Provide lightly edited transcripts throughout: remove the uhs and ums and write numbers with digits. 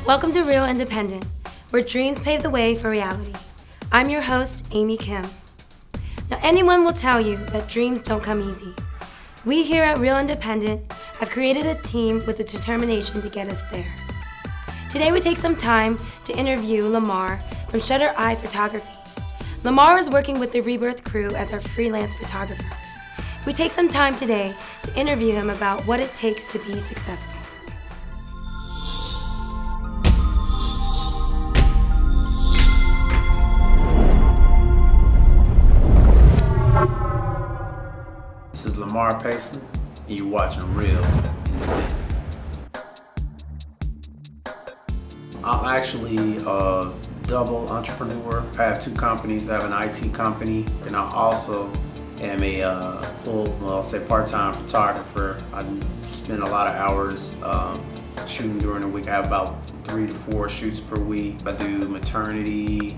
Welcome to Real Independent, where dreams pave the way for reality. I'm your host, Amy Kim. Now, anyone will tell you that dreams don't come easy. We here at Real Independent have created a team with the determination to get us there. Today we take some time to interview Lamar from Shutter Eye Photography. Lamar is working with the Rebirth crew as our freelance photographer. We take some time today to interview him about what it takes to be successful. This is Lamar Paisley, and you're watching Real Independent. I'm actually a double entrepreneur. I have two companies. I have an IT company, and I also am a full, well, I'll say part-time photographer. I spend a lot of hours shooting during the week. I have about 3 to 4 shoots per week. I do maternity,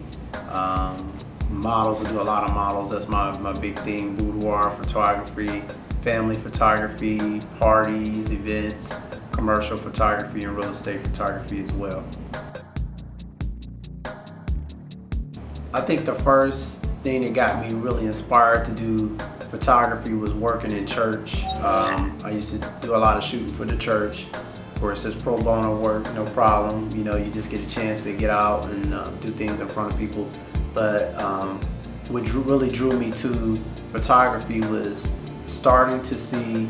models. I do a lot of models. That's my big thing. Boudoir photography, family photography, parties, events, commercial photography, and real estate photography as well. I think the first thing that got me really inspired to do photography was working in church. I used to do a lot of shooting for the church. Of course, there's pro bono work, no problem. You know, you just get a chance to get out and do things in front of people. But what really drew me to photography was starting to see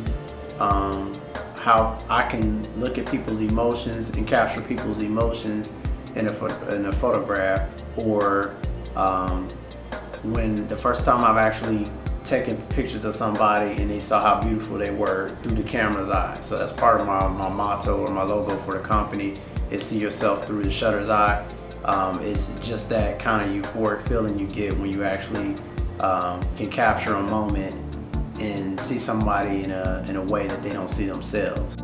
how I can look at people's emotions and capture people's emotions in a photograph, or when the first time I've actually taken pictures of somebody and they saw how beautiful they were through the camera's eye. So that's part of my motto, or my logo for the company, is see yourself through the shutter's eye. It's just that kind of euphoric feeling you get when you actually can capture a moment and see somebody in a way that they don't see themselves.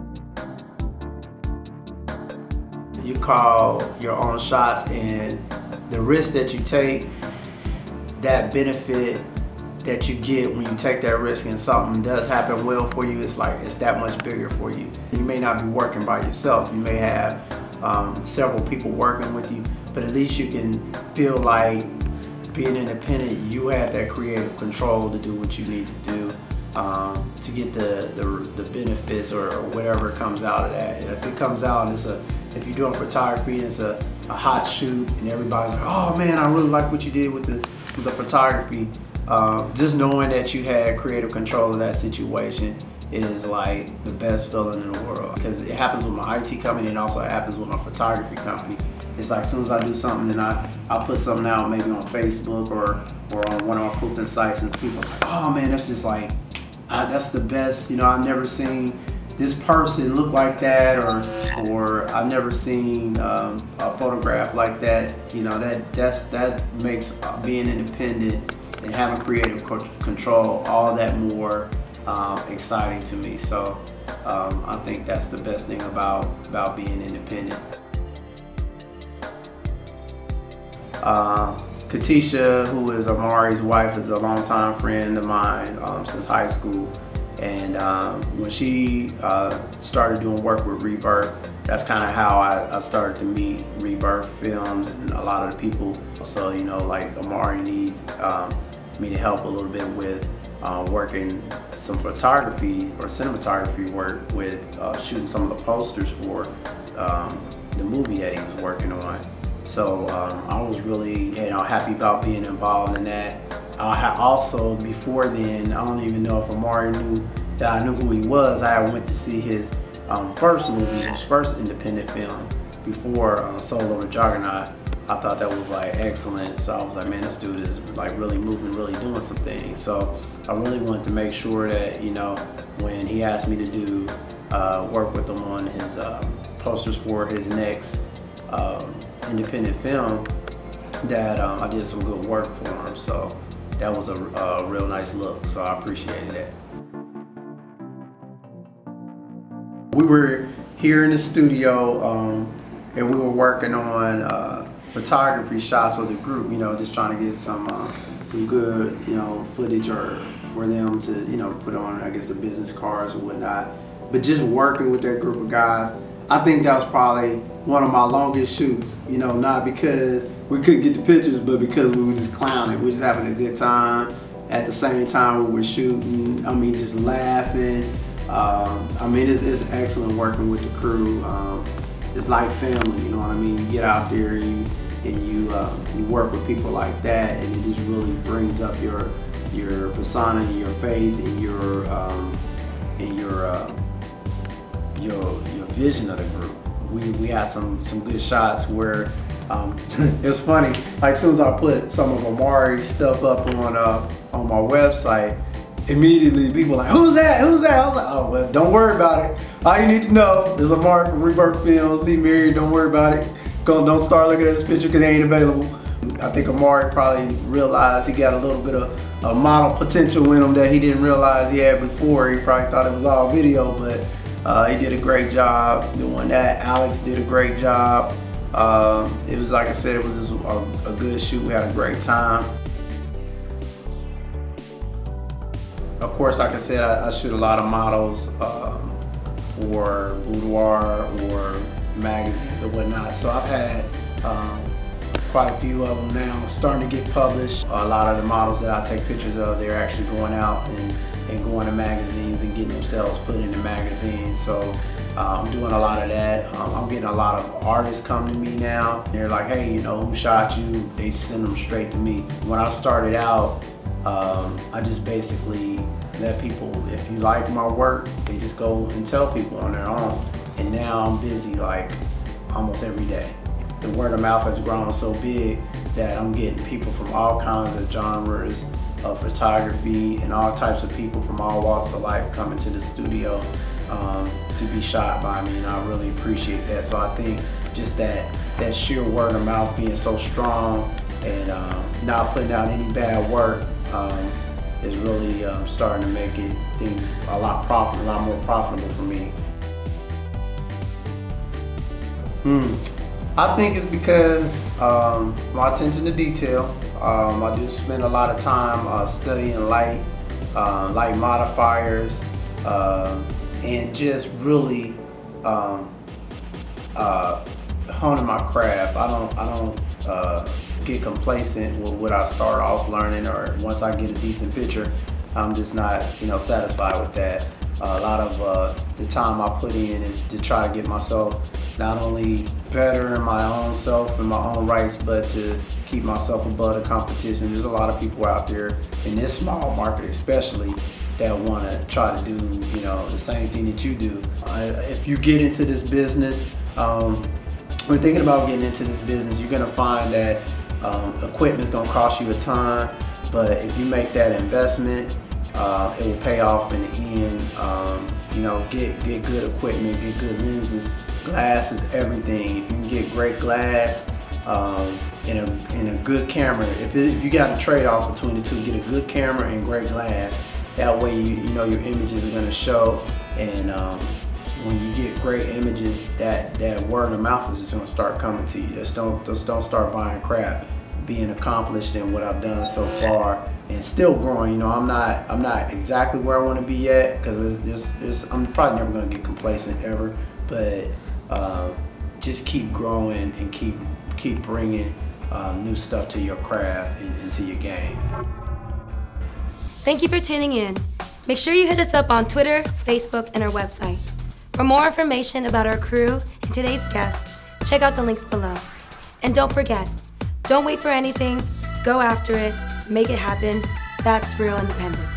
You call your own shots, and the risk that you take, that benefit that you get when you take that risk and something does happen well for you, it's that much bigger for you. You may not be working by yourself. You may have several people working with you, but at least you can feel like being independent, you have that creative control to do what you need to do to get the benefits or whatever comes out of that. And if it comes out, if you're doing photography and it's a hot shoot and everybody's like, oh man, I really like what you did with the photography, just knowing that you had creative control of that situation is like the best feeling in the world. Because it happens with my IT company, and also it happens with my photography company. It's like as soon as I do something, then I'll put something out maybe on Facebook or on one of our proofing sites, and people are like, oh man, that's just like, that's the best. You know, I've never seen this person look like that, or I've never seen a photograph like that. You know, that makes being independent and having creative control all that more exciting to me. So I think that's the best thing about being independent. Katisha, who is Amari's wife, is a longtime friend of mine since high school. And when she started doing work with Rebirth, that's kind of how I started to meet Rebirth Films and a lot of the people. So, you know, like Amari needs me to help a little bit with working some photography or cinematography work with shooting some of the posters for the movie that he was working on. So I was really, happy about being involved in that. I also, before then, I don't even know if Amari knew that I knew who he was. I went to see his first movie, his first independent film, before Solo the Juggernaut. I thought that was like excellent. So I was like, man, this dude is like really moving, really doing some things. So I really wanted to make sure that, you know, when he asked me to do work with him on his posters for his next independent film, that I did some good work for him. So that was a real nice look. So I appreciated that. We were here in the studio and we were working on photography shots with the group, you know, just trying to get some good, you know, footage or for them to, you know, put on, I guess, the business cards or whatnot. But just working with that group of guys, I think that was probably one of my longest shoots, you know, not because we couldn't get the pictures, but because we were just clowning. We were just having a good time. At the same time we were shooting, I mean, just laughing. I mean, it's excellent working with the crew. It's like family, you know what I mean? You get out there and you work with people like that, and it just really brings up your persona and your faith and your vision of the group. We had some good shots where it was funny. Like, as soon as I put some of Amari's stuff up on my website, immediately people were like, "Who's that? Who's that?" I was like, "Oh, well, don't worry about it. All you need to know is Lamar from Rebirth Films. He married. Don't worry about it. Don't start looking at this picture because it ain't available." I think Amari probably realized he got a little bit of model potential in him that he didn't realize he had before. He probably thought it was all video, but he did a great job doing that. Alex did a great job. It was, like I said, it was just a good shoot. We had a great time. Of course, like I said, I shoot a lot of models for boudoir or magazines or whatnot. So I've had quite a few of them now starting to get published. A lot of the models that I take pictures of, they're actually going out and going to magazines and getting themselves put in the magazines. So I'm doing a lot of that. I'm getting a lot of artists come to me now. They're like, "Hey, you know, who shot you?" They send them straight to me. When I started out, I just basically let people, if you like my work, they just go and tell people on their own. And now I'm busy like almost every day. The word of mouth has grown so big that I'm getting people from all kinds of genres of photography and all types of people from all walks of life coming to the studio to be shot by me, and I really appreciate that. So I think just that sheer word of mouth being so strong and not putting out any bad work is really starting to make things a lot more profitable for me. I think it's because my attention to detail. I do spend a lot of time studying light modifiers, and just really honing my craft. I don't get complacent with what I start off learning, or once I get a decent picture, I'm just not, you know, satisfied with that. A lot of the time I put in is to try to get myself not only better in my own self and my own rights, but to keep myself above the competition. There's a lot of people out there in this small market especially that want to try to do, you know, the same thing that you do. If you get into this business, when thinking about getting into this business, you're going to find that equipment is going to cost you a ton, but if you make that investment, it will pay off in the end. You know, get good equipment, get good lenses. Glass is everything. If you can get great glass in a good camera, if you got a trade-off between the two, get a good camera and great glass. That way, you know your images are going to show, and when you get great images, that word of mouth is just going to start coming to you. Just don't start buying crap. Being accomplished in what I've done so far and still growing. You know, I'm not exactly where I want to be yet, because I'm probably never going to get complacent ever, but just keep growing and keep bringing new stuff to your craft and to your game. Thank you for tuning in. Make sure you hit us up on Twitter, Facebook, and our website. For more information about our crew and today's guests, check out the links below. And don't forget, don't wait for anything, go after it, make it happen. That's real independent.